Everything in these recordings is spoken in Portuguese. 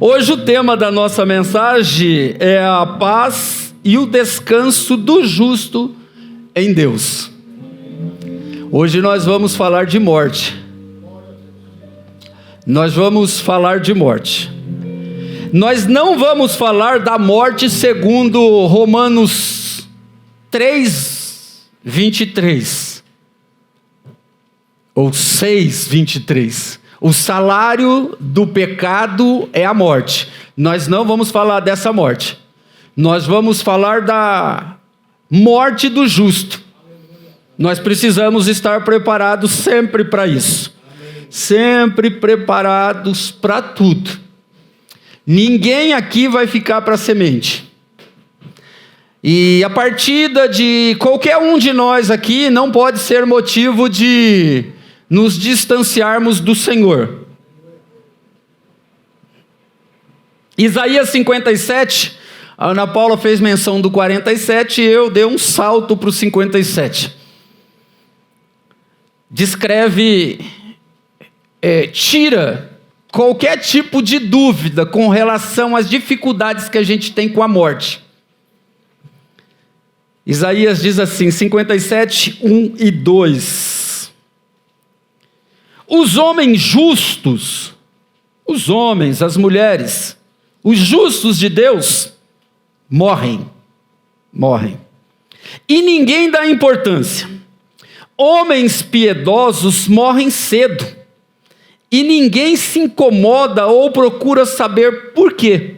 Hoje o tema da nossa mensagem é a paz e o descanso do justo em Deus. Hoje nós vamos falar de morte. Nós não vamos falar da morte segundo Romanos 3:23 ou 6:23. O salário do pecado é a morte. Nós não vamos falar dessa morte. Nós vamos falar da morte do justo. Nós precisamos estar preparados sempre para isso. Sempre preparados para tudo. Ninguém aqui vai ficar para semente. E a partida de qualquer um de nós aqui não pode ser motivo de nos distanciarmos do Senhor. Isaías 57, a Ana Paula fez menção do 47 e eu dei um salto para o 57. Descreve, tira qualquer tipo de dúvida com relação às dificuldades que a gente tem com a morte. Isaías diz assim, 57, 1 e 2. Os homens justos, os homens, as mulheres, os justos de Deus, morrem. E ninguém dá importância. Homens piedosos morrem cedo. E ninguém se incomoda ou procura saber por quê.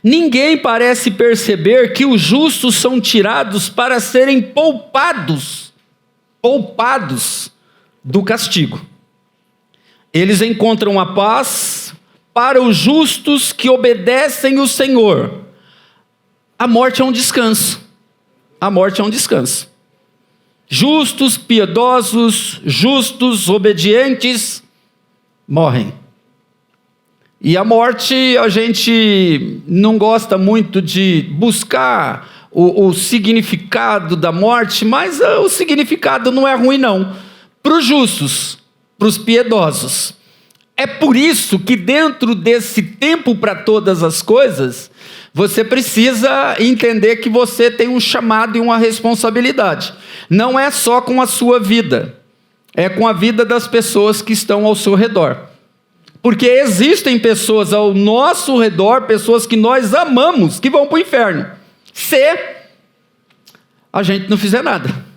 Ninguém parece perceber que os justos são tirados para serem poupados do castigo. Eles encontram a paz para os justos que obedecem o Senhor. A morte é um descanso. Justos, piedosos, justos, obedientes, morrem. E a morte, a gente não gosta muito de buscar o significado da morte, mas o significado não é ruim não. Para os justos, para os piedosos. É por isso que dentro desse tempo para todas as coisas, você precisa entender que você tem um chamado e uma responsabilidade. Não é só com a sua vida, é com a vida das pessoas que estão ao seu redor. Porque existem pessoas ao nosso redor, pessoas que nós amamos, que vão para o inferno, se a gente não fizer nada.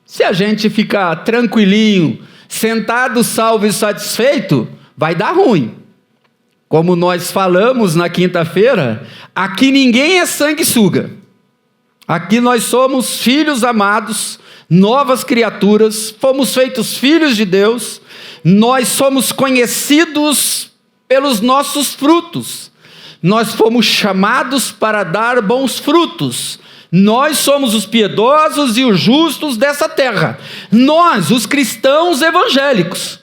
Se a gente ficar tranquilinho, sentado, salvo e satisfeito, vai dar ruim. Como nós falamos na quinta-feira, aqui ninguém é sanguessuga. Aqui nós somos filhos amados, novas criaturas, fomos feitos filhos de Deus, nós somos conhecidos pelos nossos frutos. Nós fomos chamados para dar bons frutos. Nós somos os piedosos e os justos dessa terra. Nós, os cristãos evangélicos,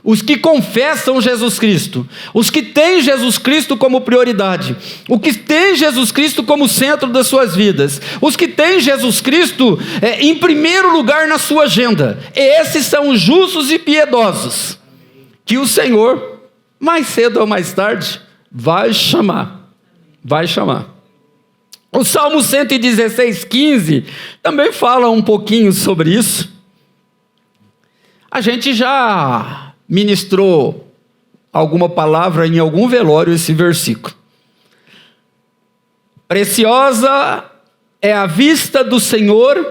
os que confessam Jesus Cristo, os que têm Jesus Cristo como prioridade, os que têm Jesus Cristo como centro das suas vidas, os que têm Jesus Cristo em primeiro lugar na sua agenda. Esses são os justos e piedosos, que o Senhor, mais cedo ou mais tarde, vai chamar. O Salmo 116:15 também fala um pouquinho sobre isso. A gente já ministrou alguma palavra em algum velório esse versículo. Preciosa é a vista do Senhor,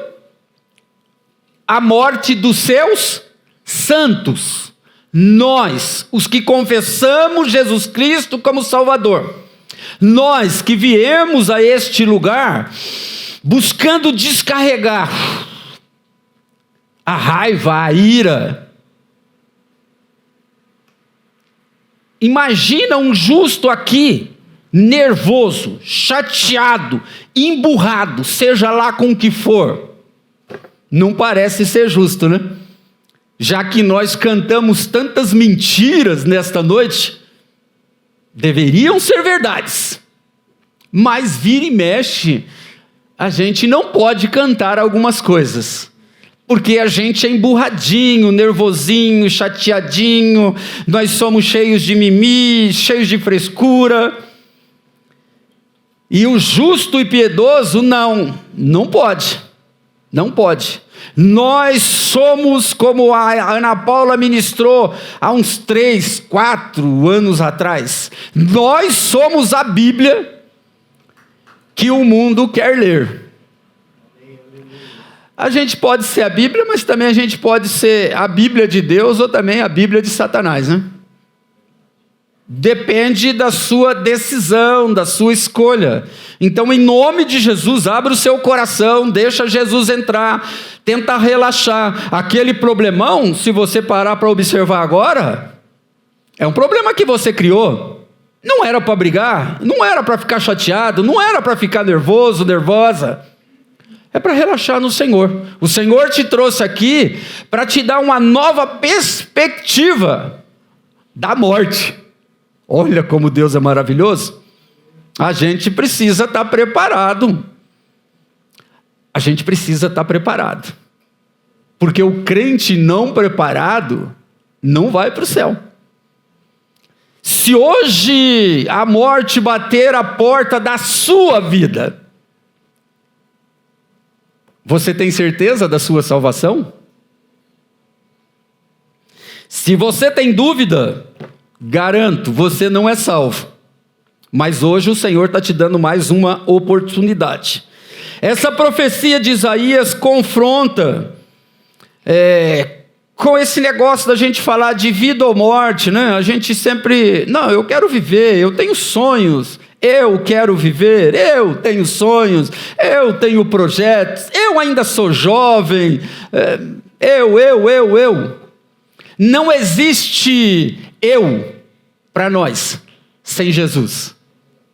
a morte dos seus santos. Nós, os que confessamos Jesus Cristo como Salvador, nós que viemos a este lugar buscando descarregar a raiva, a ira. Imagina um justo aqui, nervoso, chateado, emburrado, seja lá com o que for. Não parece ser justo, né? Já que nós cantamos tantas mentiras nesta noite, deveriam ser verdades, mas vira e mexe, a gente não pode cantar algumas coisas. Porque a gente é emburradinho, nervosinho, chateadinho, nós somos cheios de mimimi, cheios de frescura. E o justo e piedoso, não pode. Não pode. Nós somos, como a Ana Paula ministrou há uns 3, 4 anos atrás, nós somos a Bíblia que o mundo quer ler. A gente pode ser a Bíblia, mas também a gente pode ser a Bíblia de Deus ou também a Bíblia de Satanás, né? Depende da sua decisão, da sua escolha. Então, em nome de Jesus, abre o seu coração, deixa Jesus entrar, tenta relaxar. Aquele problemão, se você parar para observar agora, é um problema que você criou. Não era para brigar, não era para ficar chateado, não era para ficar nervoso, nervosa. É para relaxar no Senhor. O Senhor te trouxe aqui para te dar uma nova perspectiva da morte. Olha como Deus é maravilhoso. A gente precisa estar preparado. A gente precisa estar preparado. Porque o crente não preparado não vai para o céu. Se hoje a morte bater a porta da sua vida, você tem certeza da sua salvação? Se você tem dúvida, garanto, você não é salvo. Mas hoje o Senhor está te dando mais uma oportunidade. Essa profecia de Isaías confronta com esse negócio da gente falar de vida ou morte, né? A gente sempre, não, eu quero viver, eu tenho sonhos, eu quero viver, eu tenho sonhos, eu tenho projetos, eu ainda sou jovem, eu. Não existe eu para nós sem Jesus.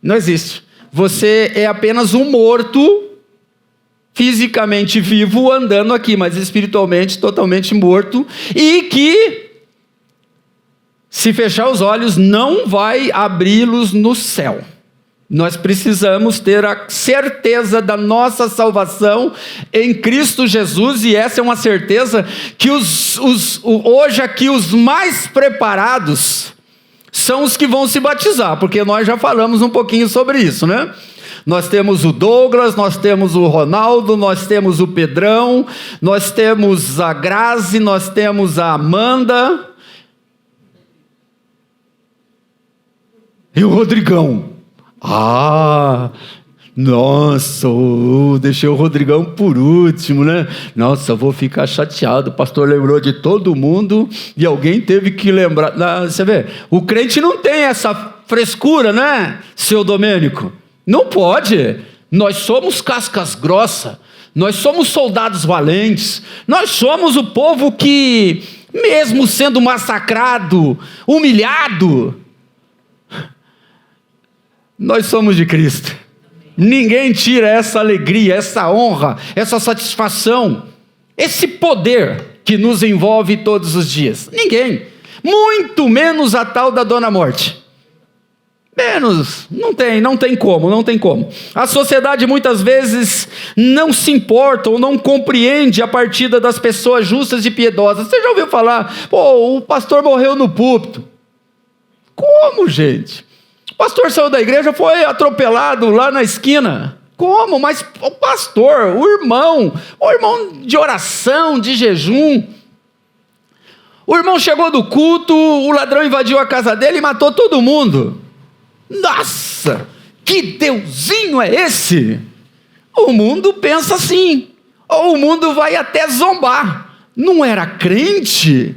Não existe. Você é apenas um morto, fisicamente vivo, andando aqui, mas espiritualmente totalmente morto, e que, se fechar os olhos, não vai abri-los no céu. Nós precisamos ter a certeza da nossa salvação em Cristo Jesus, e essa é uma certeza que hoje aqui os mais preparados são os que vão se batizar, porque nós já falamos um pouquinho sobre isso, né? Nós temos o Douglas, nós temos o Ronaldo, nós temos o Pedrão, nós temos a Grazi, nós temos a Amanda e o Rodrigão. Nossa, deixei o Rodrigão por último, né? Nossa, vou ficar chateado, o pastor lembrou de todo mundo e alguém teve que lembrar. Você vê, o crente não tem essa frescura, né, seu Domênico? Não pode. Nós somos cascas grossas, nós somos soldados valentes, nós somos o povo que, mesmo sendo massacrado, humilhado, nós somos de Cristo. Ninguém tira essa alegria, essa honra, essa satisfação, esse poder que nos envolve todos os dias. Ninguém. Muito menos a tal da Dona Morte. Menos. Não tem como. A sociedade muitas vezes não se importa ou não compreende a partida das pessoas justas e piedosas. Você já ouviu falar, o pastor morreu no púlpito? Como, gente? O pastor saiu da igreja, foi atropelado lá na esquina. Como? Mas o pastor, o irmão de oração, de jejum. O irmão chegou do culto, o ladrão invadiu a casa dele e matou todo mundo. Nossa, que deusinho é esse? O mundo pensa assim, ou o mundo vai até zombar. Não era crente?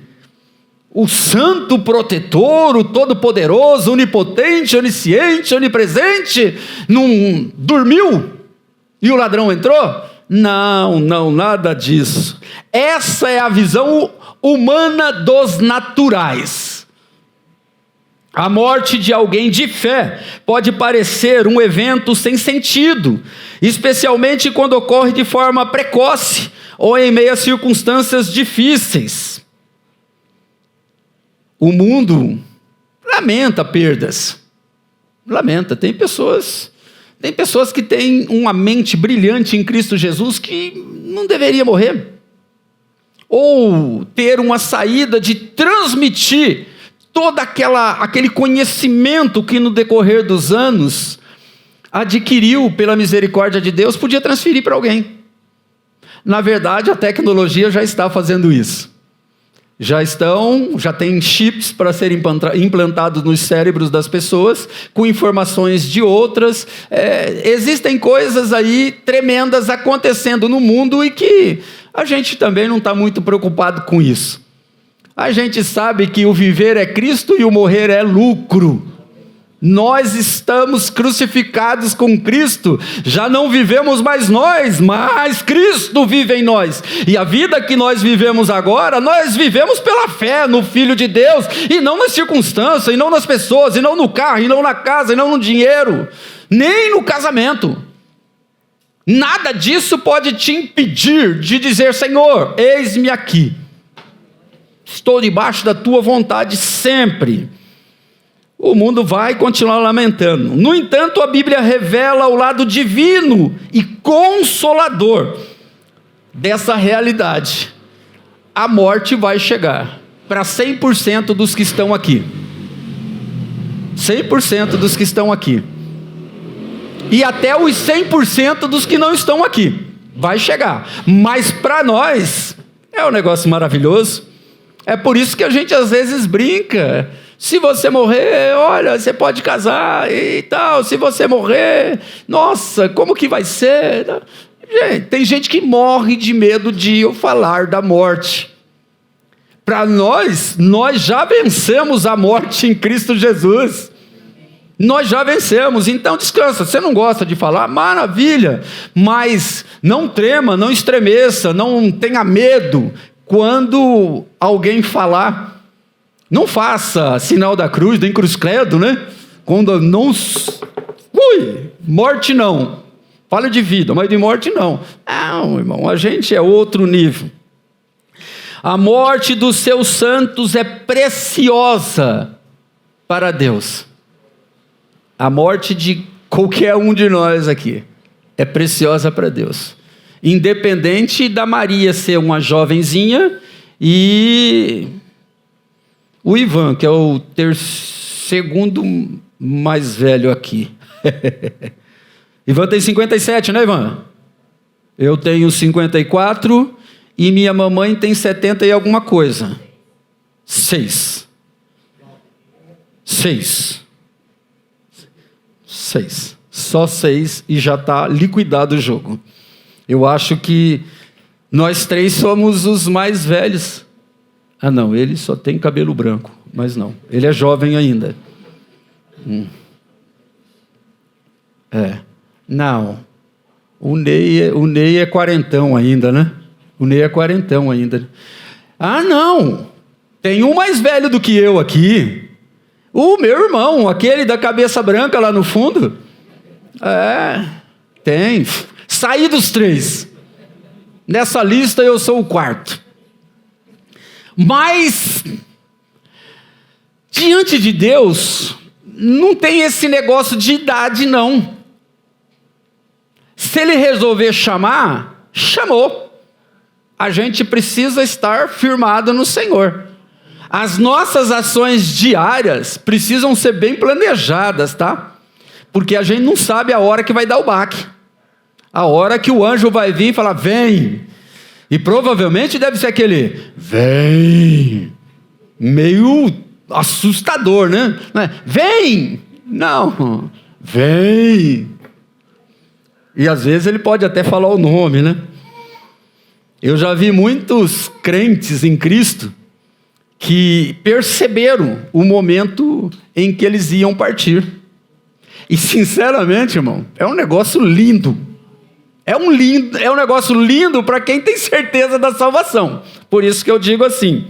O santo protetor, o todo-poderoso, onipotente, onisciente, onipresente, não dormiu? E o ladrão entrou? Não, nada disso. Essa é a visão humana dos naturais. A morte de alguém de fé pode parecer um evento sem sentido, especialmente quando ocorre de forma precoce ou em meio a circunstâncias difíceis. O mundo lamenta perdas. Lamenta. Tem pessoas que têm uma mente brilhante em Cristo Jesus que não deveria morrer. ou ter uma saída de transmitir todo aquele conhecimento que no decorrer dos anos adquiriu pela misericórdia de Deus, podia transferir para alguém. Na verdade, a tecnologia já está fazendo isso. Já tem chips para serem implantados nos cérebros das pessoas, com informações de outras. Existem coisas aí tremendas acontecendo no mundo e que a gente também não está muito preocupado com isso. A gente sabe que o viver é Cristo e o morrer é lucro. Nós estamos crucificados com Cristo, já não vivemos mais nós, mas Cristo vive em nós. E a vida que nós vivemos agora, nós vivemos pela fé no Filho de Deus, e não nas circunstâncias, e não nas pessoas, e não no carro, e não na casa, e não no dinheiro, nem no casamento. Nada disso pode te impedir de dizer: Senhor, eis-me aqui. Estou debaixo da tua vontade sempre. O mundo vai continuar lamentando. No entanto, a Bíblia revela o lado divino e consolador dessa realidade. A morte vai chegar para 100% dos que estão aqui. 100% dos que estão aqui. E até os 100% dos que não estão aqui. Vai chegar. Mas para nós, é um negócio maravilhoso. É por isso que a gente às vezes brinca. Se você morrer, olha, você pode casar e tal. Se você morrer, nossa, como que vai ser? Gente, tem gente que morre de medo de eu falar da morte. Para nós já vencemos a morte em Cristo Jesus. Nós já vencemos, então descansa. Você não gosta de falar? Maravilha. Mas não trema, não estremeça, não tenha medo quando alguém falar. Não faça sinal da cruz, nem cruz credo, né? Quando não... morte não. Fala de vida, mas de morte não. Não, irmão, a gente é outro nível. A morte dos seus santos é preciosa para Deus. A morte de qualquer um de nós aqui é preciosa para Deus. Independente da Maria ser uma jovenzinha e... o Ivan, que é o segundo mais velho aqui. Ivan tem 57, né, Ivan? Eu tenho 54 e minha mamãe tem 70 e alguma coisa. 6. Só 6 e já está liquidado o jogo. Eu acho que nós 3 somos os mais velhos. Ah, não, ele só tem cabelo branco, mas não, ele é jovem ainda. Não, o Ney é quarentão ainda, né? O Ney é quarentão ainda. Ah, não, tem um mais velho do que eu aqui. O meu irmão, aquele da cabeça branca lá no fundo. Tem. Saí dos 3. Nessa lista eu sou o 4. Mas, diante de Deus, não tem esse negócio de idade, não. Se Ele resolver chamar, chamou. A gente precisa estar firmado no Senhor. As nossas ações diárias precisam ser bem planejadas, tá? Porque a gente não sabe a hora que vai dar o baque. A hora que o anjo vai vir e falar: vem. E provavelmente deve ser aquele vem, meio assustador, né? Vem! Não, vem. E às vezes ele pode até falar o nome, né? Eu já vi muitos crentes em Cristo que perceberam o momento em que eles iam partir. E sinceramente, irmão, é um negócio lindo. É um negócio lindo para quem tem certeza da salvação. Por isso que eu digo assim: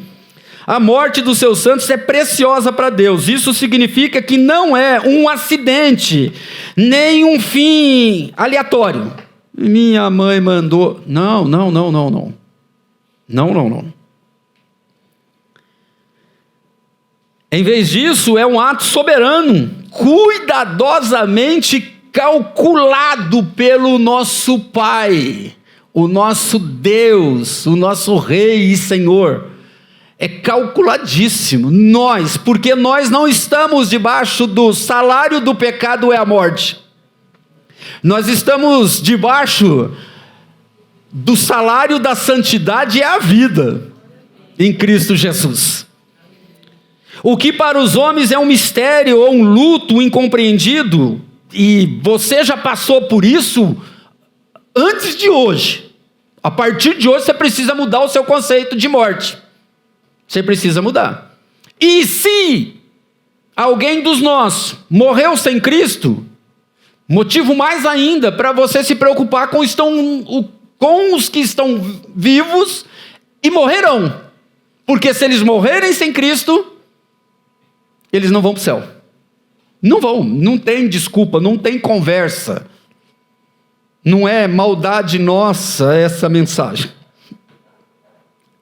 a morte dos seus santos é preciosa para Deus. Isso significa que não é um acidente, nem um fim aleatório. Minha mãe mandou... Não. Em vez disso, é um ato soberano, cuidadosamente calculado pelo nosso Pai. o nosso Deus, o nosso Rei e Senhor, é calculadíssimo. Porque nós não estamos debaixo do salário do pecado é a morte. Nós estamos debaixo do salário da santidade é a vida em Cristo Jesus. O que para os homens é um mistério ou um luto incompreendido, e você já passou por isso antes de hoje. A partir de hoje você precisa mudar o seu conceito de morte. Você precisa mudar. E se alguém dos nossos morreu sem Cristo, motivo mais ainda para você se preocupar com os que estão vivos e morrerão. Porque se eles morrerem sem Cristo, eles não vão para o céu. Não vão, não tem desculpa, não tem conversa. Não é maldade nossa essa mensagem.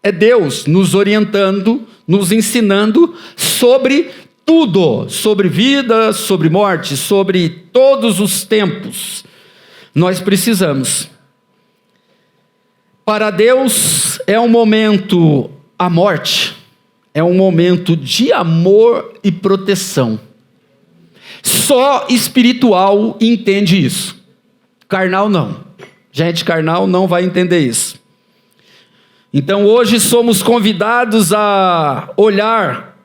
É Deus nos orientando, nos ensinando sobre tudo. Sobre vida, sobre morte, sobre todos os tempos. Nós precisamos. Para Deus é um momento, a morte é um momento de amor e proteção. Só espiritual entende isso. Carnal não. Gente carnal não vai entender isso. Então hoje somos convidados a olhar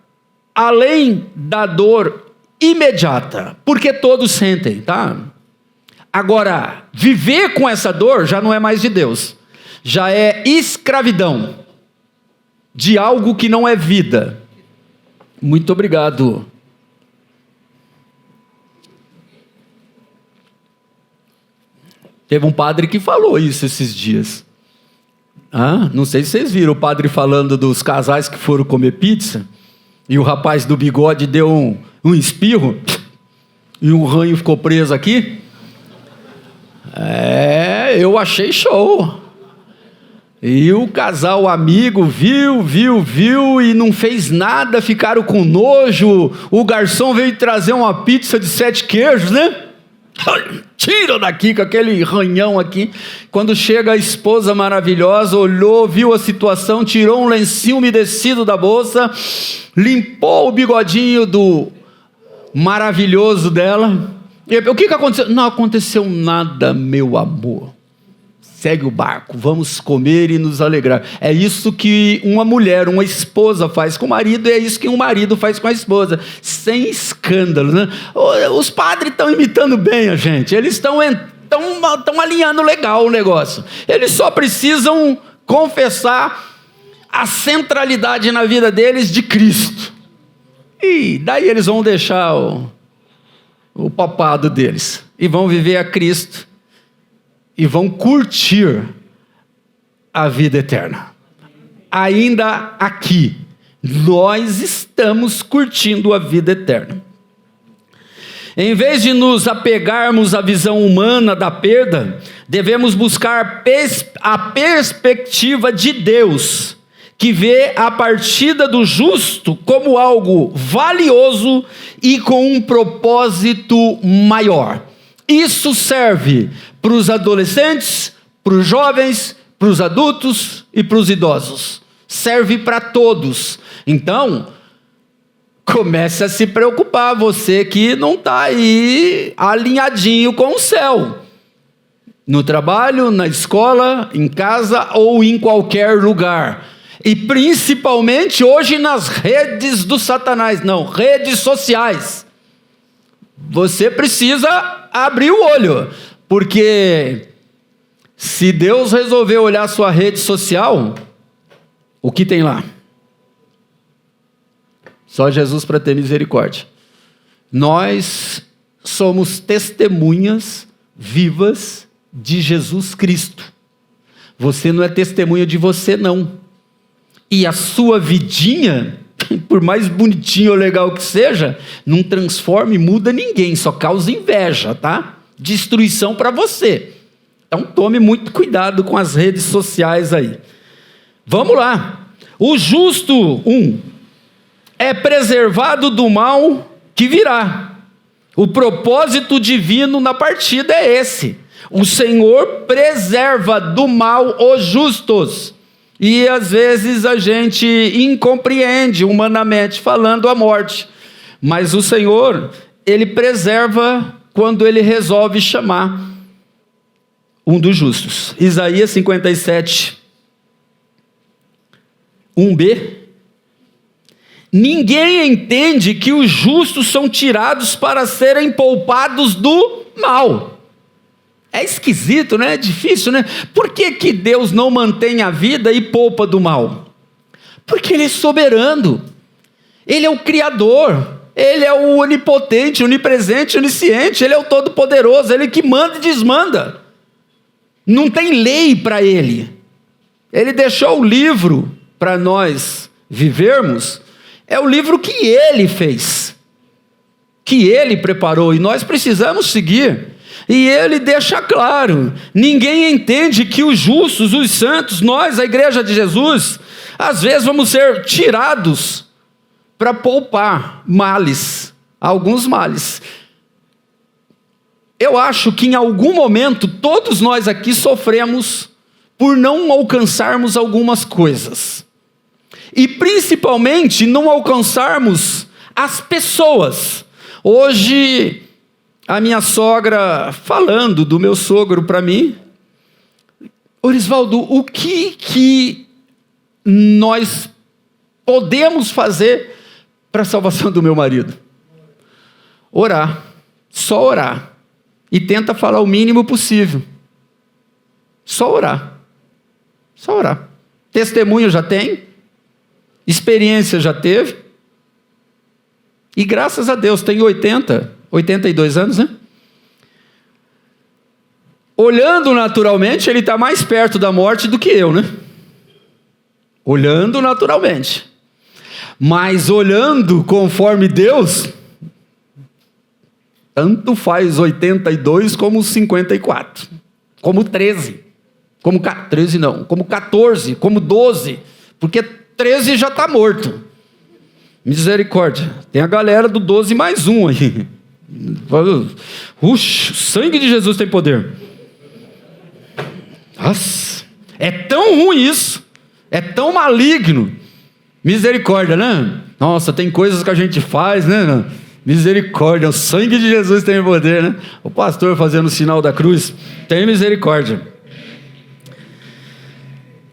além da dor imediata, porque todos sentem, tá? Agora, viver com essa dor já não é mais de Deus. Já é escravidão de algo que não é vida. Muito obrigado. Teve um padre que falou isso esses dias. Não sei se vocês viram o padre falando dos casais que foram comer pizza, e o rapaz do bigode deu um espirro, e um ranho ficou preso aqui. Eu achei show. E o casal amigo viu e não fez nada, ficaram com nojo. O garçom veio trazer uma pizza de 7 queijos, né? Tira daqui com aquele ranhão aqui. Quando chega a esposa maravilhosa, olhou, viu a situação, tirou um lencinho umedecido da bolsa, limpou o bigodinho do maravilhoso dela. O que aconteceu? Não aconteceu nada, meu amor. Segue o barco, vamos comer e nos alegrar. É isso que uma mulher, uma esposa faz com o marido, e é isso que um marido faz com a esposa, sem escândalo, né? Os padres estão imitando bem a gente, eles estão alinhando legal o negócio. Eles só precisam confessar a centralidade na vida deles de Cristo. E daí eles vão deixar o papado deles e vão viver a Cristo. E vão curtir a vida eterna. Ainda aqui, nós estamos curtindo a vida eterna. Em vez de nos apegarmos à visão humana da perda, devemos buscar a perspectiva de Deus, que vê a partida do justo como algo valioso e com um propósito maior. Isso serve para os adolescentes, para os jovens, para os adultos e para os idosos. Serve para todos. Então, comece a se preocupar, você que não está aí alinhadinho com o céu. No trabalho, na escola, em casa ou em qualquer lugar. E principalmente hoje nas redes do Satanás, redes sociais. Você precisa abrir o olho, porque se Deus resolver olhar sua rede social, o que tem lá? Só Jesus para ter misericórdia. Nós somos testemunhas vivas de Jesus Cristo. Você não é testemunha de você, não. E a sua vidinha, por mais bonitinho ou legal que seja, não transforma e muda ninguém, só causa inveja, tá? Destruição para você. Então tome muito cuidado com as redes sociais aí. Vamos lá. O justo, é preservado do mal que virá. O propósito divino na partida é esse. O Senhor preserva do mal os justos. E às vezes a gente incompreende, humanamente falando, a morte. Mas o Senhor, Ele preserva quando Ele resolve chamar um dos justos. Isaías 57, 1b. Ninguém entende que os justos são tirados para serem poupados do mal. É esquisito, né? É difícil, né? Por que Deus não mantém a vida e poupa do mal? Porque Ele é soberano. Ele é o Criador. Ele é o onipotente, onipresente, onisciente. Ele é o todo-poderoso. Ele que manda e desmanda. Não tem lei para Ele. Ele deixou o livro para nós vivermos. É o livro que Ele fez. Que Ele preparou. E nós precisamos seguir. E Ele deixa claro, ninguém entende que os justos, os santos, nós, a igreja de Jesus, às vezes vamos ser tirados para poupar males, alguns males. Eu acho que em algum momento todos nós aqui sofremos por não alcançarmos algumas coisas. E principalmente não alcançarmos as pessoas. Hoje, a minha sogra, falando do meu sogro para mim, Orisvaldo, o que nós podemos fazer para a salvação do meu marido? Orar, só orar, e tenta falar o mínimo possível, só orar, testemunho já tem, experiência já teve, e graças a Deus tem 82 anos, né? Olhando naturalmente, ele está mais perto da morte do que eu, né? Olhando naturalmente. Mas olhando conforme Deus, tanto faz 82 como 54, como 13, como 13 não, como 14, como 12, porque 13 já está morto. Misericórdia. Tem a galera do 12 mais um aí. O sangue de Jesus tem poder. Nossa, é tão ruim isso, é tão maligno. Misericórdia, né? Nossa, tem coisas que a gente faz, né? Misericórdia, o sangue de Jesus tem poder, né? O pastor fazendo o sinal da cruz, tem misericórdia.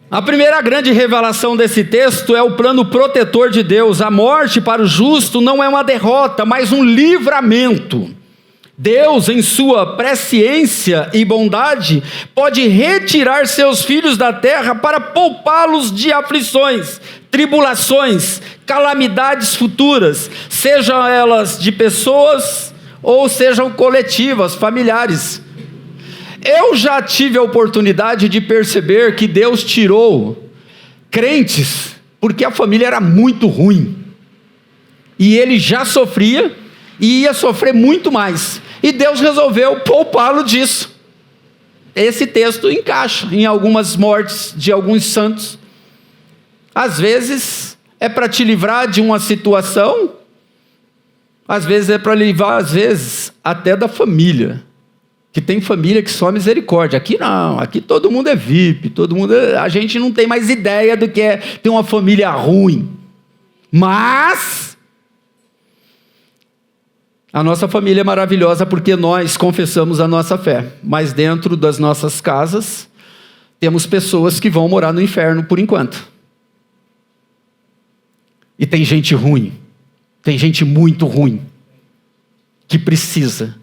A primeira grande revelação desse texto é o plano protetor de Deus. A morte para o justo não é uma derrota, mas um livramento. Deus, em sua presciência e bondade, pode retirar seus filhos da terra para poupá-los de aflições, tribulações, calamidades futuras, sejam elas de pessoas ou sejam coletivas, familiares. Eu já tive a oportunidade de perceber que Deus tirou crentes porque a família era muito ruim. E ele já sofria e ia sofrer muito mais. E Deus resolveu poupá-lo disso. Esse texto encaixa em algumas mortes de alguns santos. Às vezes é para te livrar de uma situação, às vezes é para livrar, às vezes, até da família. Que tem família que só misericórdia. Aqui não, aqui todo mundo é VIP, a gente não tem mais ideia do que é ter uma família ruim. Mas a nossa família é maravilhosa porque nós confessamos a nossa fé. Mas dentro das nossas casas, temos pessoas que vão morar no inferno por enquanto. E tem gente ruim, tem gente muito ruim, que precisa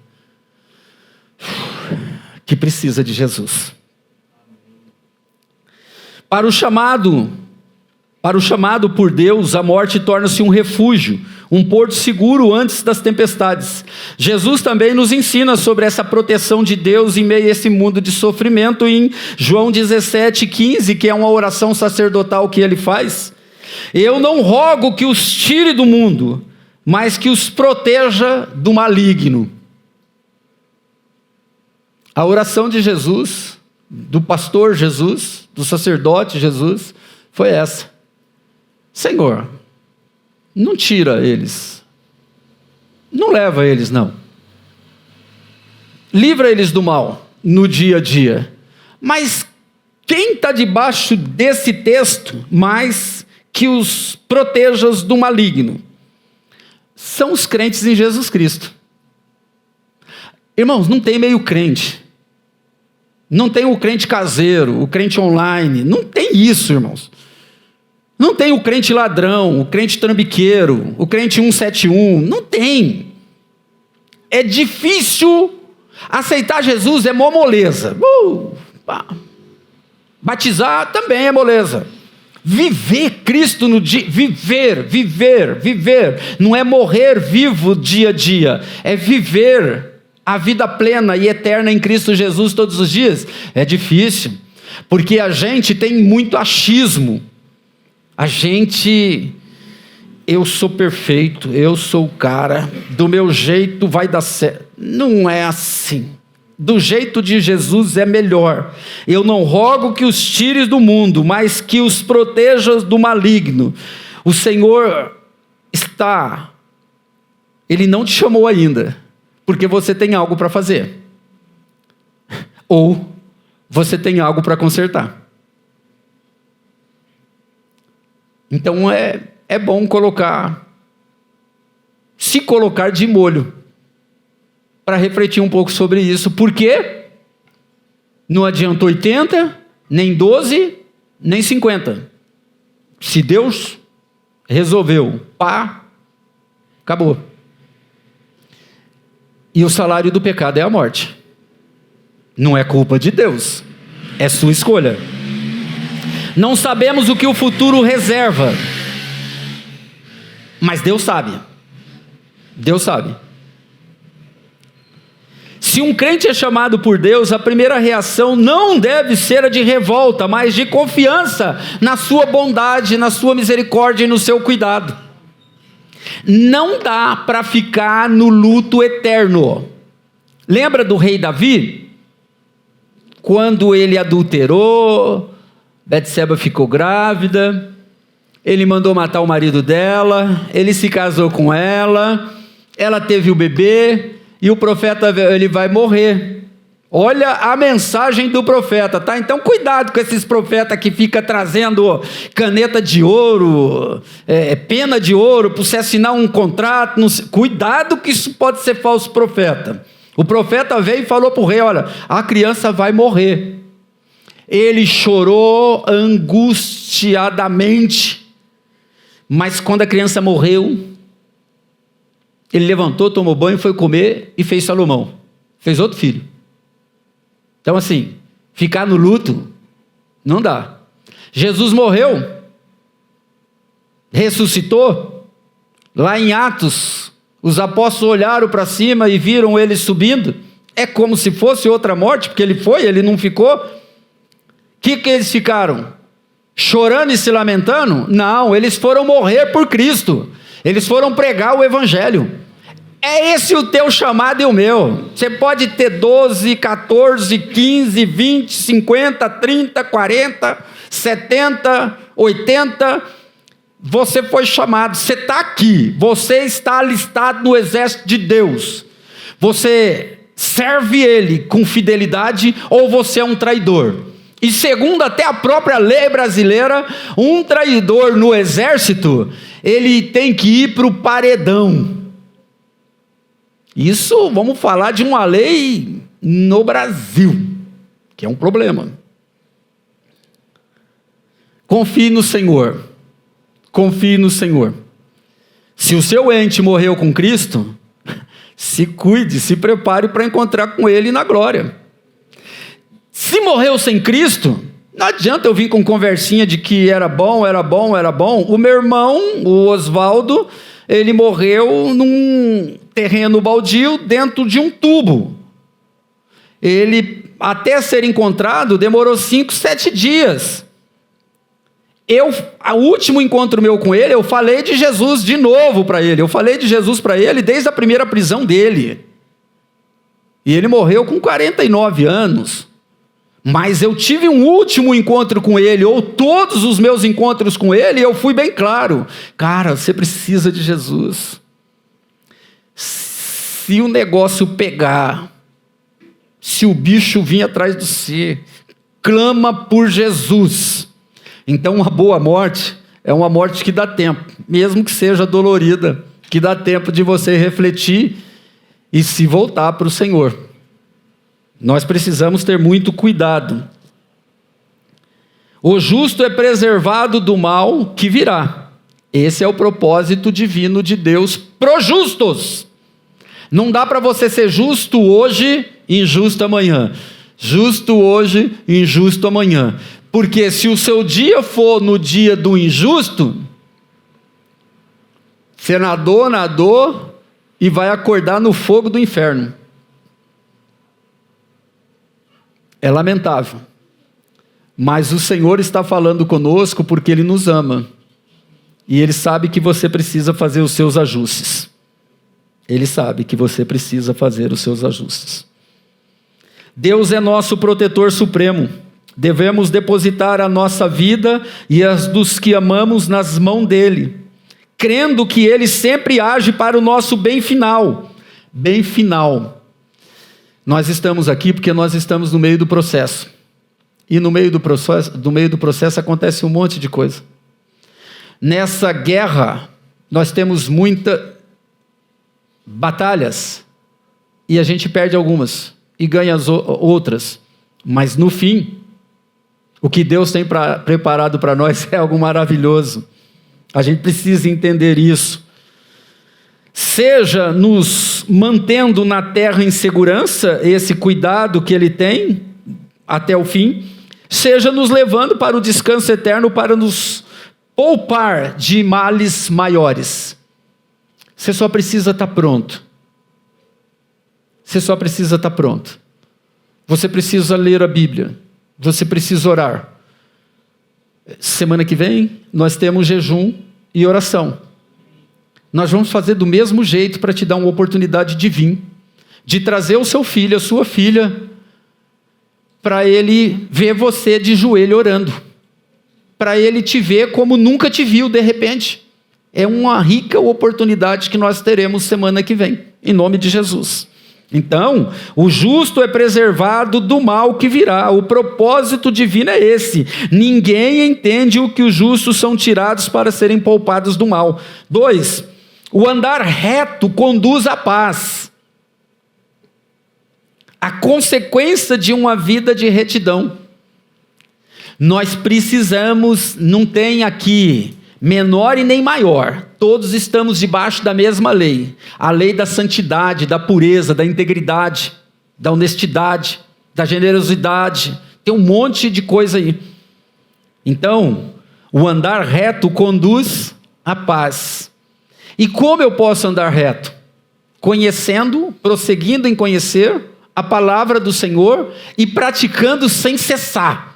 de Jesus. Para o chamado por Deus, a morte torna-se um refúgio, um porto seguro antes das tempestades. Jesus também nos ensina sobre essa proteção de Deus em meio a esse mundo de sofrimento em João 17:15, que é uma oração sacerdotal que ele faz. Eu não rogo que os tire do mundo, mas que os proteja do maligno. A oração de Jesus, do pastor Jesus, do sacerdote Jesus, foi essa: Senhor, não tira eles, não leva eles não, livra eles do mal, no dia a dia. Mas quem está debaixo desse texto, mais que os protejas do maligno, são os crentes em Jesus Cristo. Irmãos, não tem meio crente. Não tem o crente caseiro, o crente online. Não tem isso, irmãos. Não tem o crente ladrão, o crente trambiqueiro, o crente 171. Não tem. É difícil aceitar Jesus, é mó moleza. Batizar também é moleza. Viver Cristo no dia, viver, não é morrer vivo dia a dia, é viver a vida plena e eterna em Cristo Jesus todos os dias. É difícil, porque a gente tem muito achismo, eu sou perfeito, eu sou o cara, do meu jeito vai dar certo. Não é assim. Do jeito de Jesus é melhor. Eu não rogo que os tires do mundo, mas que os protejas do maligno. O Senhor Ele não te chamou ainda, porque você tem algo para fazer. Ou você tem algo para consertar. Então é bom se colocar de molho, para refletir um pouco sobre isso. Por quê? Não adianta 80, nem 12, nem 50. Se Deus resolveu, acabou. E o salário do pecado é a morte. Não é culpa de Deus, é sua escolha. Não sabemos o que o futuro reserva, mas Deus sabe. Deus sabe. Se um crente é chamado por Deus, a primeira reação não deve ser a de revolta, mas de confiança na sua bondade, na sua misericórdia e no seu cuidado. Não dá para ficar no luto eterno. Lembra do rei Davi? Quando ele adulterou, Betseba ficou grávida, ele mandou matar o marido dela, ele se casou com ela teve o bebê, e o profeta, ele vai morrer. Olha a mensagem do profeta, tá? Então cuidado com esses profetas que ficam trazendo caneta de ouro, pena de ouro, para você assinar um contrato. Cuidado que isso pode ser falso profeta. O profeta veio e falou para o rei: olha, a criança vai morrer. Ele chorou angustiadamente, mas quando a criança morreu, ele levantou, tomou banho, foi comer e fez Salomão. Fez outro filho. Então assim, ficar no luto não dá. Jesus morreu, ressuscitou. Lá em Atos, os apóstolos olharam para cima e viram ele subindo. É como se fosse outra morte, porque ele não ficou. O que eles ficaram? Chorando e se lamentando? Não, eles foram morrer por Cristo. Eles foram pregar o evangelho. É esse o teu chamado e o meu. Você pode ter 12, 14, 15, 20, 50, 30, 40, 70, 80. Você foi chamado, você está aqui. Você está alistado no exército de Deus. Você serve Ele com fidelidade ou você é um traidor? E segundo até a própria lei brasileira, um traidor no exército, ele tem que ir para o paredão. Isso, vamos falar de uma lei no Brasil, que é um problema. Confie no Senhor. Confie no Senhor. Se o seu ente morreu com Cristo, se cuide, se prepare para encontrar com Ele na glória. Se morreu sem Cristo, não adianta eu vir com conversinha de que era bom. O meu irmão, o Oswaldo, ele morreu num terreno baldio dentro de um tubo. Ele, até ser encontrado, demorou 5, 7 dias. O último encontro meu com ele, eu falei de Jesus de novo para ele. Eu falei de Jesus para ele desde a primeira prisão dele. E ele morreu com 49 anos. Mas eu tive um último encontro com ele, ou todos os meus encontros com ele, eu fui bem claro. Cara, você precisa de Jesus. Se o negócio pegar, se o bicho vir atrás de você. Clama por Jesus. Então, uma boa morte é uma morte que dá tempo, mesmo que seja dolorida, que dá tempo de você refletir e se voltar para o Senhor. Nós precisamos ter muito cuidado. O justo é preservado do mal que virá. Esse é o propósito divino de Deus pros justos. Não dá para você ser justo hoje e injusto amanhã. Justo hoje e injusto amanhã. Porque se o seu dia for no dia do injusto, você nadou e vai acordar no fogo do inferno. É lamentável. Mas o Senhor está falando conosco porque Ele nos ama. E Ele sabe que você precisa fazer os seus ajustes. Ele sabe que você precisa fazer os seus ajustes. Deus é nosso protetor supremo. Devemos depositar a nossa vida e as dos que amamos nas mãos dEle, crendo que Ele sempre age para o nosso bem final. Bem final. Nós estamos aqui porque nós estamos no meio do processo. E no meio do processo acontece um monte de coisa. Nessa guerra, nós temos muitas batalhas, e a gente perde algumas, e ganha as outras. Mas no fim, o que Deus tem preparado para nós é algo maravilhoso. A gente precisa entender isso. Seja nos mantendo na terra em segurança, esse cuidado que Ele tem até o fim, seja nos levando para o descanso eterno, para nos poupar de males maiores. Você só precisa estar pronto. Você só precisa estar pronto. Você precisa ler a Bíblia. Você precisa orar. Semana que vem, nós temos jejum e oração. Nós vamos fazer do mesmo jeito para te dar uma oportunidade de vir, de trazer o seu filho, a sua filha, para ele ver você de joelho orando. Para ele te ver como nunca te viu de repente. É uma rica oportunidade que nós teremos semana que vem, em nome de Jesus. Então, o justo é preservado do mal que virá. O propósito divino é esse. Ninguém entende o que os justos são tirados para serem poupados do mal. 2, o andar reto conduz à paz. A consequência de uma vida de retidão. Nós precisamos, não tem aqui menor e nem maior, todos estamos debaixo da mesma lei, a lei da santidade, da pureza, da integridade, da honestidade, da generosidade, tem um monte de coisa aí. Então, o andar reto conduz à paz. E como eu posso andar reto? Conhecendo, prosseguindo em conhecer a palavra do Senhor e praticando sem cessar.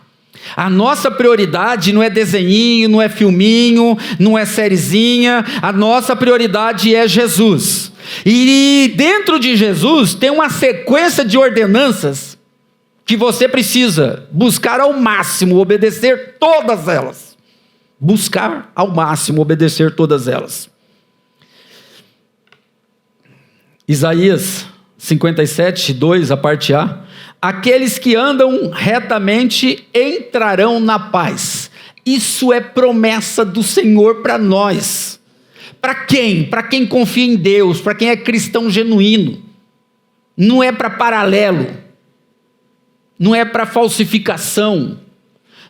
A nossa prioridade não é desenhinho, não é filminho, não é sériezinha. A nossa prioridade é Jesus. E dentro de Jesus tem uma sequência de ordenanças que você precisa buscar ao máximo, obedecer todas elas. Buscar ao máximo, obedecer todas elas. Isaías 57, 2, a parte A. Aqueles que andam retamente entrarão na paz. Isso é promessa do Senhor para nós. Para quem? Para quem confia em Deus, para quem é cristão genuíno. Não é para paralelo. Não é para falsificação.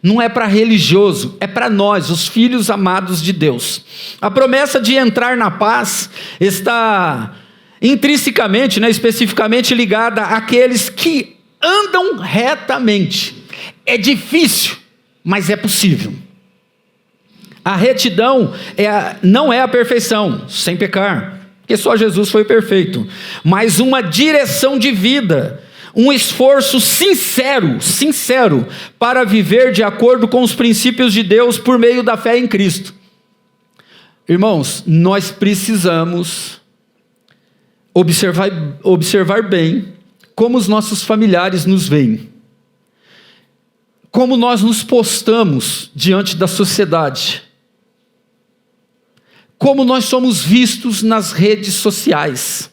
Não é para religioso. É para nós, os filhos amados de Deus. A promessa de entrar na paz está intrinsecamente, especificamente ligada àqueles que andam retamente. É difícil, mas é possível. A retidão não é a perfeição, sem pecar, porque só Jesus foi perfeito, mas uma direção de vida, um esforço sincero, para viver de acordo com os princípios de Deus por meio da fé em Cristo. Irmãos, nós precisamos observar bem como os nossos familiares nos veem, como nós nos postamos diante da sociedade, como nós somos vistos nas redes sociais.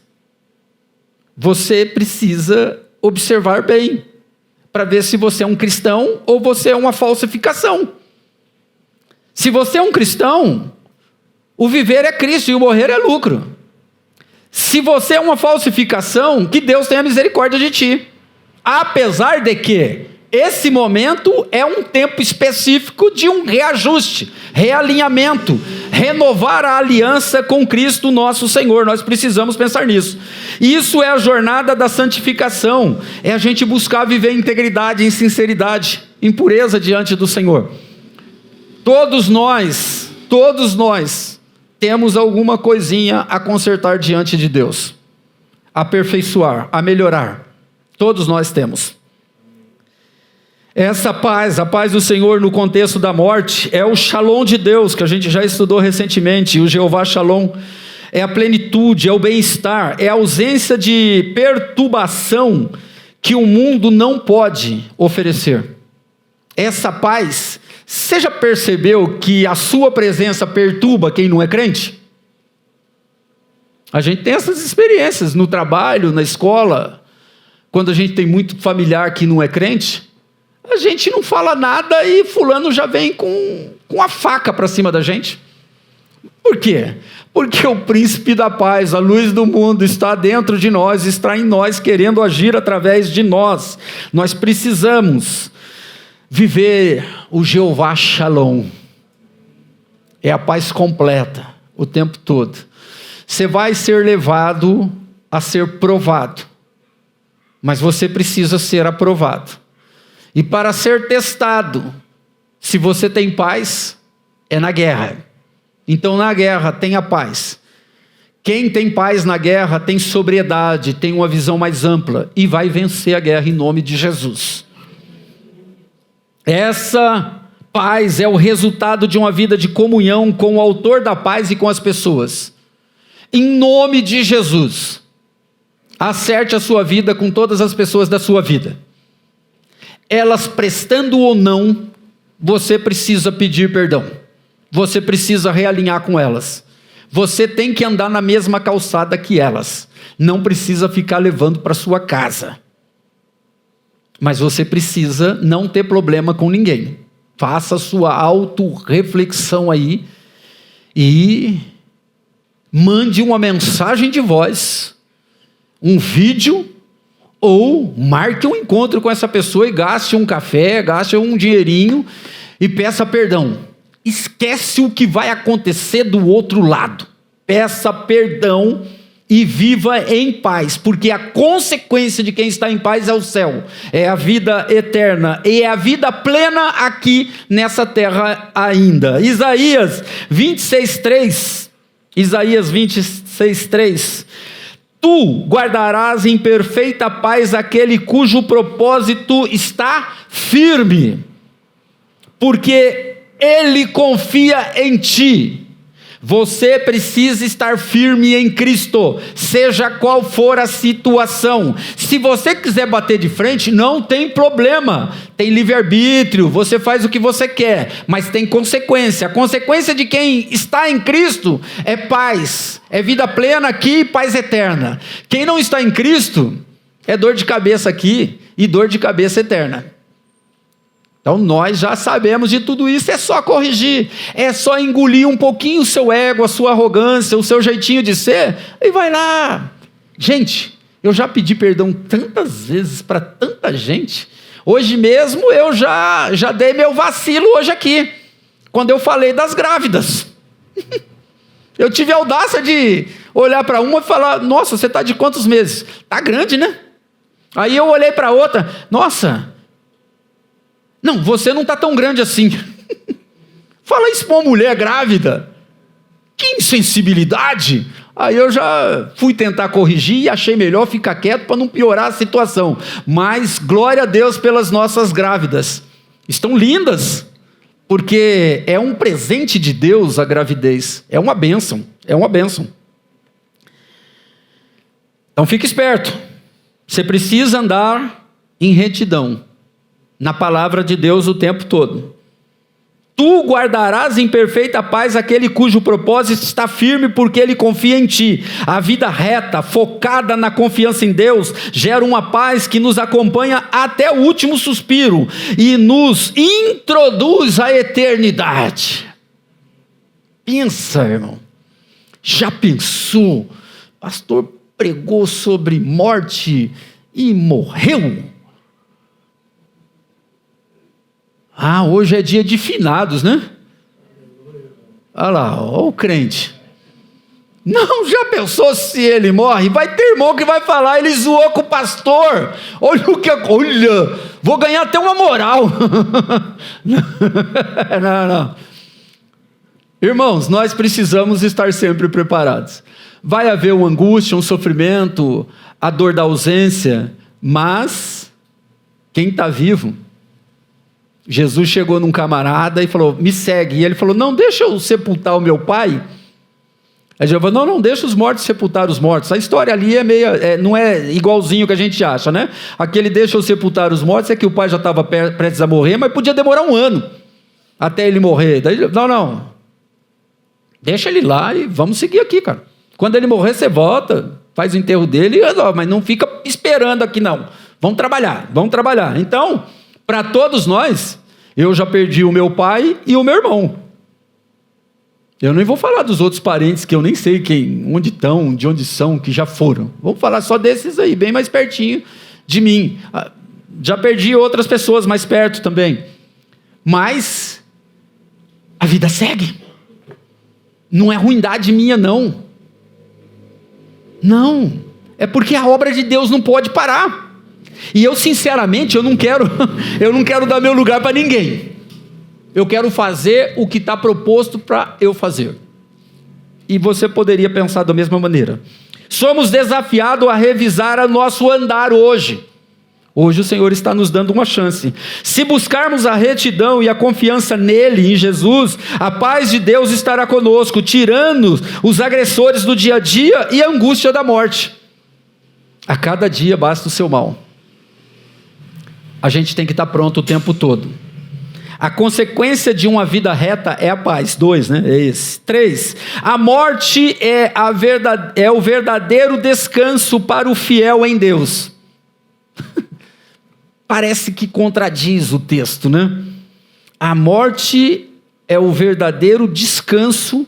Você precisa observar bem, para ver se você é um cristão ou você é uma falsificação. Se você é um cristão, o viver é Cristo e o morrer é lucro. Se você é uma falsificação, que Deus tenha misericórdia de ti. Apesar de que esse momento é um tempo específico de um reajuste, realinhamento, renovar a aliança com Cristo nosso Senhor. Nós precisamos pensar nisso. Isso é a jornada da santificação, é a gente buscar viver em integridade, em sinceridade, em pureza diante do Senhor. Todos nós temos alguma coisinha a consertar diante de Deus, a aperfeiçoar, a melhorar. Todos nós temos. Essa paz, a paz do Senhor no contexto da morte, é o Shalom de Deus, que a gente já estudou recentemente, o Jeová Shalom. É a plenitude, é o bem-estar, é a ausência de perturbação que o mundo não pode oferecer. Essa paz, você já percebeu que a sua presença perturba quem não é crente? A gente tem essas experiências no trabalho, na escola, quando a gente tem muito familiar que não é crente, a gente não fala nada e fulano já vem com a faca para cima da gente. Por quê? Porque o príncipe da paz, a luz do mundo, está dentro de nós, está em nós, querendo agir através de nós. Nós precisamos viver o Jeová Shalom. É a paz completa, o tempo todo. Você vai ser levado a ser provado, mas você precisa ser aprovado. E para ser testado, se você tem paz, é na guerra. Então na guerra tenha paz. Quem tem paz na guerra tem sobriedade, tem uma visão mais ampla e vai vencer a guerra em nome de Jesus. Essa paz é o resultado de uma vida de comunhão com o autor da paz e com as pessoas. Em nome de Jesus, acerte a sua vida com todas as pessoas da sua vida. Elas prestando ou não, você precisa pedir perdão. Você precisa realinhar com elas. Você tem que andar na mesma calçada que elas. Não precisa ficar levando para sua casa. Mas você precisa não ter problema com ninguém. Faça sua autorreflexão aí e mande uma mensagem de voz, um vídeo, ou marque um encontro com essa pessoa e gaste um café, gaste um dinheirinho e peça perdão. Esquece o que vai acontecer do outro lado. Peça perdão e viva em paz, porque a consequência de quem está em paz é o céu, é a vida eterna, e é a vida plena aqui nessa terra ainda. Isaías 26:3, Isaías 26:3, tu guardarás em perfeita paz aquele cujo propósito está firme, porque ele confia em ti. Você precisa estar firme em Cristo, seja qual for a situação. Se você quiser bater de frente, não tem problema. Tem livre-arbítrio, você faz o que você quer, mas tem consequência. A consequência de quem está em Cristo é paz, é vida plena aqui e paz eterna. Quem não está em Cristo é dor de cabeça aqui e dor de cabeça eterna. Então nós já sabemos de tudo isso, é só corrigir, é só engolir um pouquinho o seu ego, a sua arrogância, o seu jeitinho de ser, e vai lá. Gente, eu já pedi perdão tantas vezes para tanta gente, hoje mesmo eu já dei meu vacilo hoje aqui, quando eu falei das grávidas. Eu tive a audácia de olhar para uma e falar, nossa, você está de quantos meses? Está grande, né? Aí eu olhei para outra, nossa, não, você não está tão grande assim. Fala isso para uma mulher grávida. Que insensibilidade. Aí eu já fui tentar corrigir e achei melhor ficar quieto para não piorar a situação. Mas glória a Deus pelas nossas grávidas. Estão lindas. Porque é um presente de Deus a gravidez. É uma bênção. É uma bênção. Então fique esperto. Você precisa andar em retidão na palavra de Deus o tempo todo. Tu guardarás em perfeita paz aquele cujo propósito está firme, porque ele confia em ti. A vida reta, focada na confiança em Deus, gera uma paz que nos acompanha até o último suspiro e nos introduz à eternidade. Pensa, irmão. Já pensou? Pastor pregou sobre morte e morreu. Hoje é dia de finados, né? Olha lá, ó o crente. Não, já pensou se ele morre? Vai ter irmão que vai falar, ele zoou com o pastor. Olha, vou ganhar até uma moral. Não. Irmãos, nós precisamos estar sempre preparados. Vai haver uma angústia, um sofrimento, a dor da ausência, mas quem está vivo... Jesus chegou num camarada e falou, me segue. E ele falou, não, deixa eu sepultar o meu pai. Aí Jesus falou, não, deixa os mortos sepultar os mortos. A história ali é meio, não é igualzinho que a gente acha, né? Aquele deixa eu sepultar os mortos é que o pai já estava prestes a morrer, mas podia demorar 1 ano até ele morrer. Daí, não, deixa ele lá e vamos seguir aqui, cara. Quando ele morrer, você volta, faz o enterro dele, mas não fica esperando aqui não. Vamos trabalhar. Então... para todos nós, eu já perdi o meu pai e o meu irmão. Eu nem vou falar dos outros parentes que eu nem sei onde estão, de onde são, que já foram. Vamos falar só desses aí, bem mais pertinho de mim. Já perdi outras pessoas mais perto também. Mas a vida segue. Não é ruindade minha, não. Não. É porque a obra de Deus não pode parar. E eu, sinceramente, eu não quero dar meu lugar para ninguém. Eu quero fazer o que está proposto para eu fazer. E você poderia pensar da mesma maneira. Somos desafiados a revisar o nosso andar hoje. Hoje o Senhor está nos dando uma chance. Se buscarmos a retidão e a confiança nele, em Jesus, a paz de Deus estará conosco, tirando os agressores do dia a dia e a angústia da morte. A cada dia basta o seu mal. A gente tem que estar pronto o tempo todo. A consequência de uma vida reta é a paz. 2, né? É esse. 3. A morte é o verdadeiro descanso para o fiel em Deus. Parece que contradiz o texto, né? A morte é o verdadeiro descanso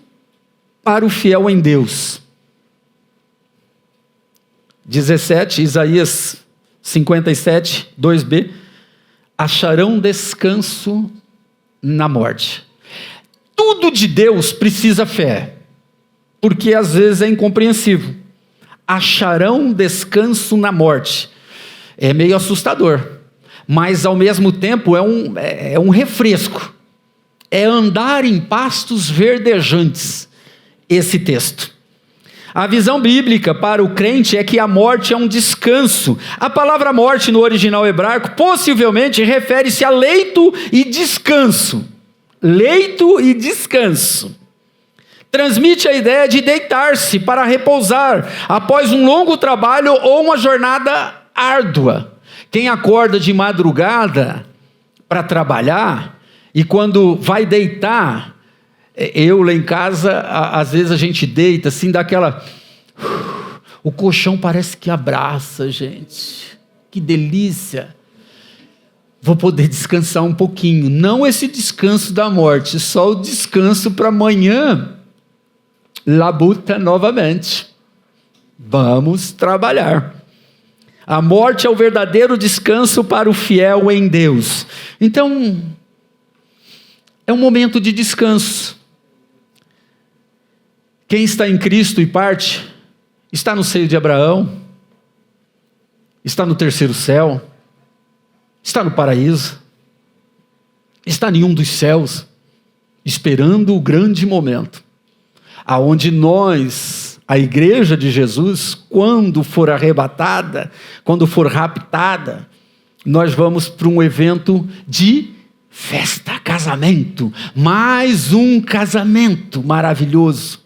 para o fiel em Deus. 17, Isaías 57, 2b. Acharão descanso na morte. Tudo de Deus precisa fé, porque às vezes é incompreensível. Acharão descanso na morte. É meio assustador, mas ao mesmo tempo é um refresco. É andar em pastos verdejantes, esse texto. A visão bíblica para o crente é que a morte é um descanso. A palavra morte no original hebraico possivelmente refere-se a leito e descanso. Leito e descanso. Transmite a ideia de deitar-se para repousar após um longo trabalho ou uma jornada árdua. Quem acorda de madrugada para trabalhar e quando vai deitar... Eu lá em casa, às vezes a gente deita assim, dá aquela... O colchão parece que abraça, gente. Que delícia. Vou poder descansar um pouquinho. Não esse descanso da morte, só o descanso para amanhã. Labuta novamente. Vamos trabalhar. A morte é o verdadeiro descanso para o fiel em Deus. Então, é um momento de descanso. Quem está em Cristo e parte, está no seio de Abraão, está no terceiro céu, está no paraíso, está em um dos céus, esperando o grande momento, aonde nós, a igreja de Jesus, quando for arrebatada, quando for raptada, nós vamos para um evento de festa, casamento, mais um casamento maravilhoso.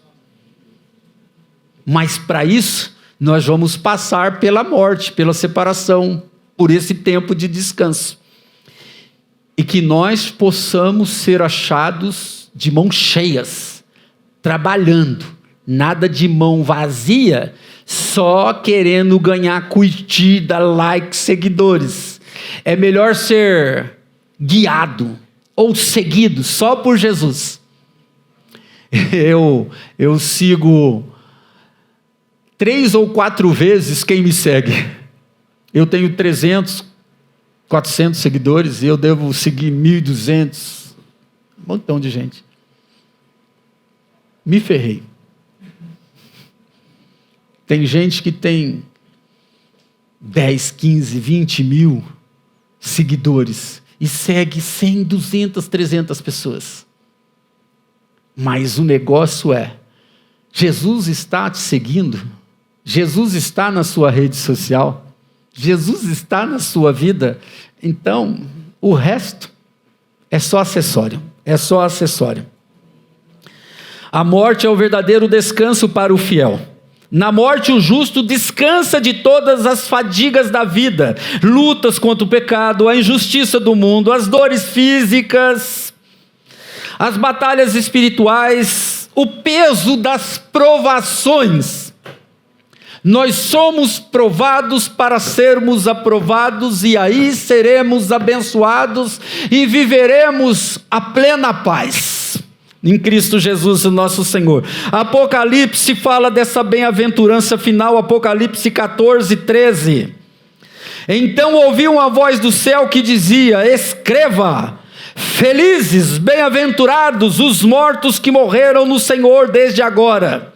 Mas para isso, nós vamos passar pela morte, pela separação, por esse tempo de descanso. e que nós possamos ser achados de mãos cheias, trabalhando, nada de mão vazia, só querendo ganhar curtida, likes, seguidores. É melhor ser guiado ou seguido só por Jesus. Eu sigo 3 ou 4 vezes quem me segue. Eu tenho 300, 400 seguidores e eu devo seguir 1.200, um montão de gente. Me ferrei. Tem gente que tem 10, 15, 20 mil seguidores e segue 100, 200, 300 pessoas. Mas o negócio é, Jesus está te seguindo? Jesus está na sua rede social? Jesus está na sua vida? Então, o resto é só acessório. É só acessório. A morte é o verdadeiro descanso para o fiel. Na morte o justo descansa de todas as fadigas da vida, lutas contra o pecado, a injustiça do mundo, as dores físicas, as batalhas espirituais, o peso das provações. Nós somos provados para sermos aprovados e aí seremos abençoados e viveremos a plena paz em Cristo Jesus, o nosso Senhor. Apocalipse fala dessa bem-aventurança final, Apocalipse 14, 13. Então ouvi uma voz do céu que dizia: escreva, felizes, bem-aventurados os mortos que morreram no Senhor desde agora.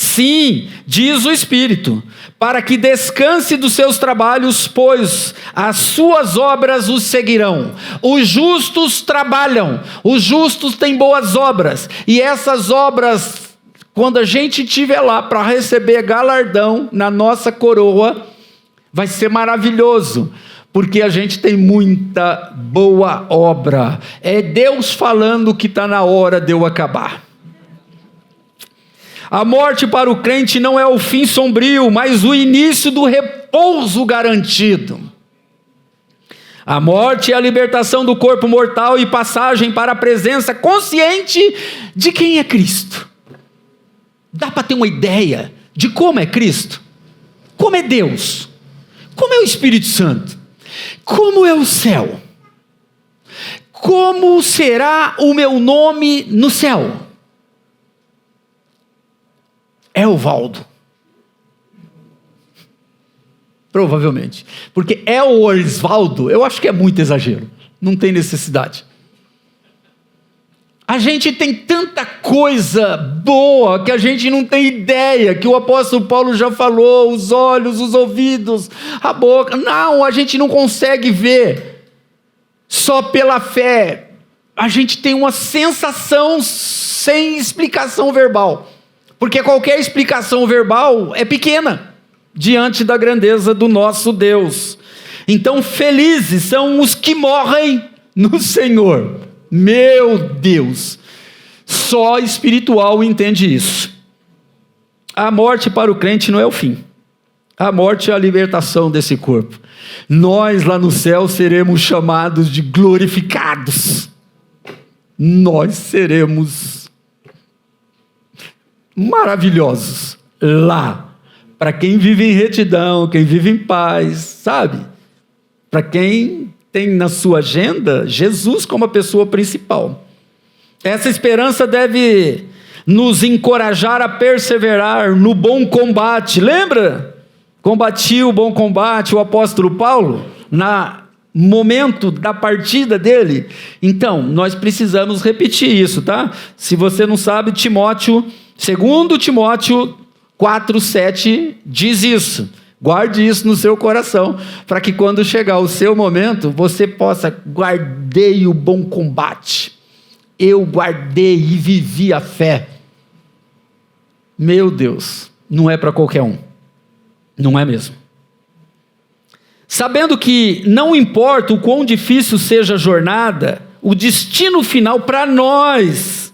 Sim, diz o Espírito, para que descanse dos seus trabalhos, pois as suas obras os seguirão. Os justos trabalham, os justos têm boas obras, e essas obras, quando a gente estiver lá para receber galardão na nossa coroa, vai ser maravilhoso, porque a gente tem muita boa obra. É Deus falando que está na hora de eu acabar. A morte para o crente não é o fim sombrio, mas o início do repouso garantido. A morte é a libertação do corpo mortal e passagem para a presença consciente de quem é Cristo. Dá para ter uma ideia de como é Cristo? Como é Deus? Como é o Espírito Santo? Como é o céu? Como será o meu nome no céu? É Evaldo. Provavelmente. Porque é o Osvaldo, eu acho que é muito exagero. Não tem necessidade. A gente tem tanta coisa boa que a gente não tem ideia, que o apóstolo Paulo já falou, os olhos, os ouvidos, a boca. Não, a gente não consegue ver só pela fé. A gente tem uma sensação sem explicação verbal. Porque qualquer explicação verbal é pequena diante da grandeza do nosso Deus. Então, felizes são os que morrem no Senhor. Meu Deus, só espiritual entende isso. A morte para o crente não é o fim. A morte é a libertação desse corpo. Nós lá no céu seremos chamados de glorificados. Nós seremos maravilhosos lá, para quem vive em retidão, quem vive em paz, sabe? Para quem tem na sua agenda Jesus como a pessoa principal. Essa esperança deve nos encorajar a perseverar no bom combate. Lembra? Combatiu o bom combate o apóstolo Paulo na momento da partida dele. Então, nós precisamos repetir isso, tá? Se você não sabe, Timóteo 2 Timóteo 4:7 diz isso. Guarde isso no seu coração, para que quando chegar o seu momento, você possa: guardei o bom combate. Eu guardei e vivi a fé. Meu Deus, não é para qualquer um. Não é mesmo. Sabendo que não importa o quão difícil seja a jornada, o destino final para nós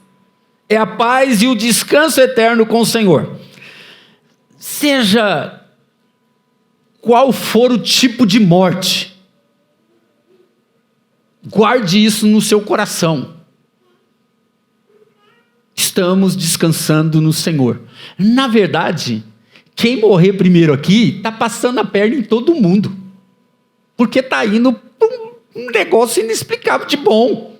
é a paz e o descanso eterno com o Senhor. Seja qual for o tipo de morte, guarde isso no seu coração. Estamos descansando no Senhor. Na verdade, quem morrer primeiro aqui está passando a perna em todo mundo, porque está indo para um negócio inexplicável de bom.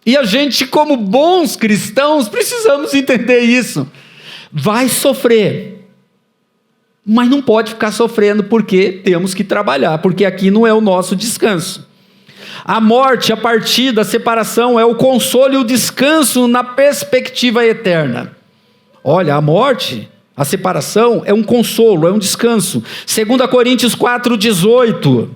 E a gente, como bons cristãos, precisamos entender isso. Vai sofrer, mas não pode ficar sofrendo, porque temos que trabalhar, porque aqui não é o nosso descanso. A morte, a partida, a separação é o consolo e o descanso na perspectiva eterna. Olha, a morte, a separação é um consolo, é um descanso. 2 Coríntios 4,18.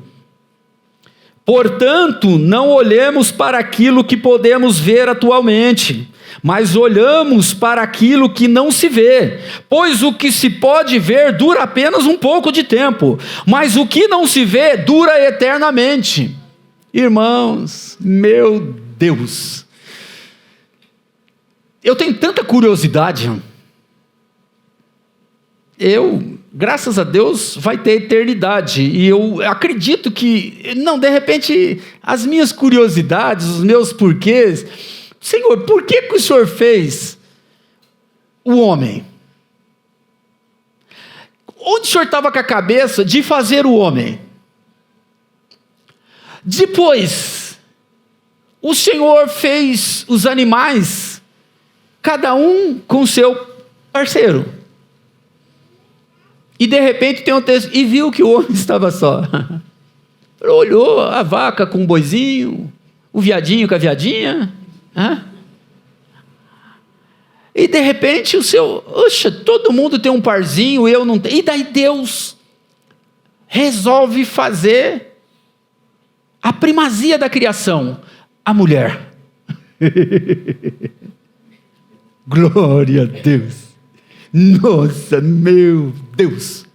Portanto, não olhemos para aquilo que podemos ver atualmente, mas olhamos para aquilo que não se vê, pois o que se pode ver dura apenas um pouco de tempo, mas o que não se vê dura eternamente. Irmãos, meu Deus, eu tenho tanta curiosidade. Graças a Deus, vai ter eternidade, e eu acredito que, de repente, as minhas curiosidades, os meus porquês, Senhor, por que o Senhor fez o homem? Onde o Senhor estava com a cabeça de fazer o homem? Depois, o Senhor fez os animais, cada um com seu parceiro. E de repente tem um texto, e viu que o homem estava só. Olhou a vaca com o boizinho, o viadinho com a viadinha. E de repente todo mundo tem um parzinho, eu não tenho. E daí Deus resolve fazer a primazia da criação, a mulher. Glória a Deus. Nossa, meu Deus,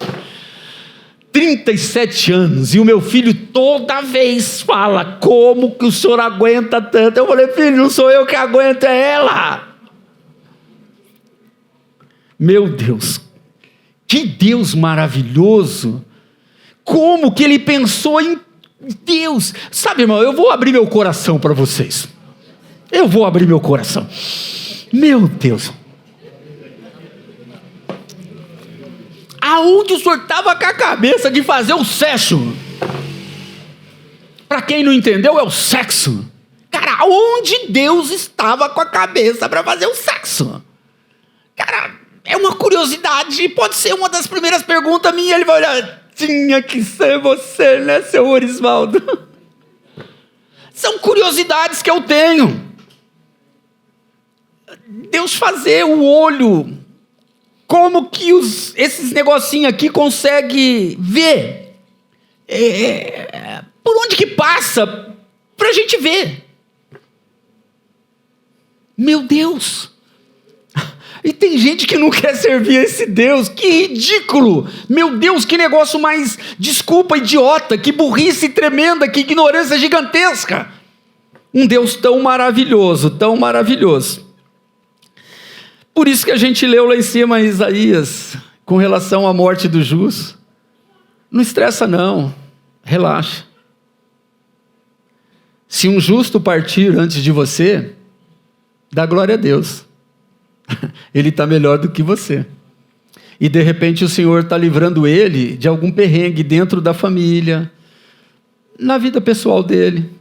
37 anos, e o meu filho toda vez fala, como que o senhor aguenta tanto? Eu falei, filho, não sou eu que aguento, é ela. Meu Deus, que Deus maravilhoso, como que ele pensou em Deus. Sabe, irmão, eu vou abrir meu coração para vocês, meu Deus, aonde o senhor estava com a cabeça de fazer o sexo? Para quem não entendeu, é o sexo. Cara, aonde Deus estava com a cabeça para fazer o sexo? Cara, é uma curiosidade, pode ser uma das primeiras perguntas minha. Ele vai olhar, tinha que ser você, né, seu Orisvaldo? São curiosidades que eu tenho. Deus fazer o olho, como que esses negocinhos aqui conseguem ver? Por onde que passa para a gente ver? Meu Deus! E tem gente que não quer servir esse Deus, que ridículo! Meu Deus, que negócio mais, desculpa, idiota, que burrice tremenda, que ignorância gigantesca! Um Deus tão maravilhoso, tão maravilhoso. Por isso que a gente leu lá em cima Isaías, com relação à morte do justo. Não estressa não, relaxa. Se um justo partir antes de você, dá glória a Deus. Ele está melhor do que você. E de repente o Senhor está livrando ele de algum perrengue dentro da família, na vida pessoal dele.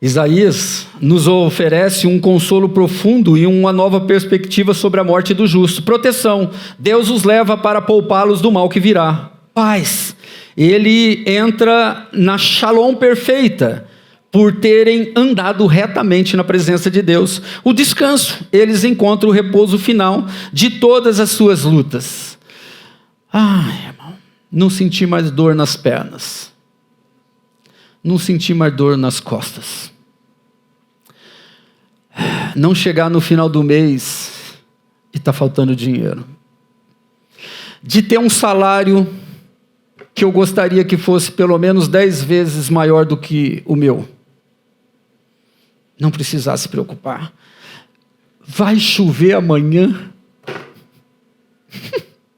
Isaías nos oferece um consolo profundo e uma nova perspectiva sobre a morte do justo. Proteção. Deus os leva para poupá-los do mal que virá. Paz. Ele entra na shalom perfeita, por terem andado retamente na presença de Deus. O descanso. Eles encontram o repouso final de todas as suas lutas. Ai, irmão, não senti mais dor nas pernas. Não sentir mais dor nas costas. Não chegar no final do mês e está faltando dinheiro. De ter um salário que eu gostaria que fosse pelo menos 10 vezes maior do que o meu. Não precisar se preocupar. Vai chover amanhã?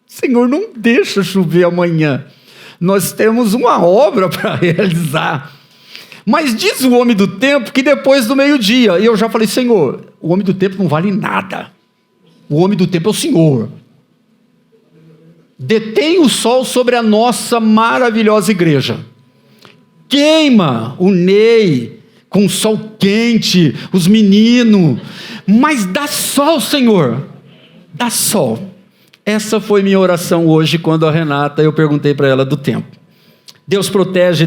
Senhor, não deixa chover amanhã. nós temos uma obra para realizar. Mas diz o homem do tempo que depois do meio-dia, e eu já falei, Senhor, o homem do tempo não vale nada. O homem do tempo é o Senhor. Detém o sol sobre a nossa maravilhosa igreja. Queima o Ney com o sol quente, os meninos. Mas dá sol, Senhor. Dá sol. Essa foi minha oração hoje quando a Renata, eu perguntei para ela do tempo. Deus protege,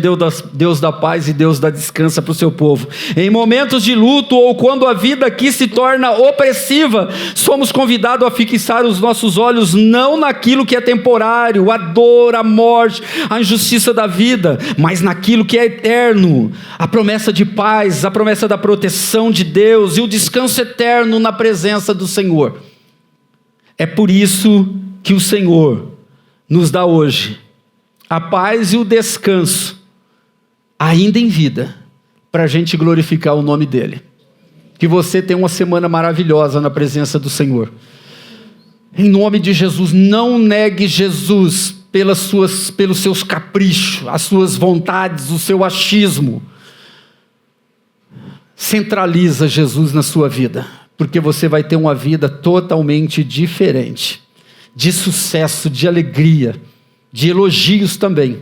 Deus dá paz e Deus dá descanso para o seu povo. Em momentos de luto ou quando a vida aqui se torna opressiva, somos convidados a fixar os nossos olhos não naquilo que é temporário, a dor, a morte, a injustiça da vida, mas naquilo que é eterno, a promessa de paz, a promessa da proteção de Deus e o descanso eterno na presença do Senhor. É por isso que o Senhor nos dá hoje a paz e o descanso, ainda em vida, para a gente glorificar o nome dEle. Que você tenha uma semana maravilhosa na presença do Senhor. Em nome de Jesus, não negue Jesus pelos seus caprichos, as suas vontades, o seu achismo. Centraliza Jesus na sua vida, porque você vai ter uma vida totalmente diferente, de sucesso, de alegria, de elogios também.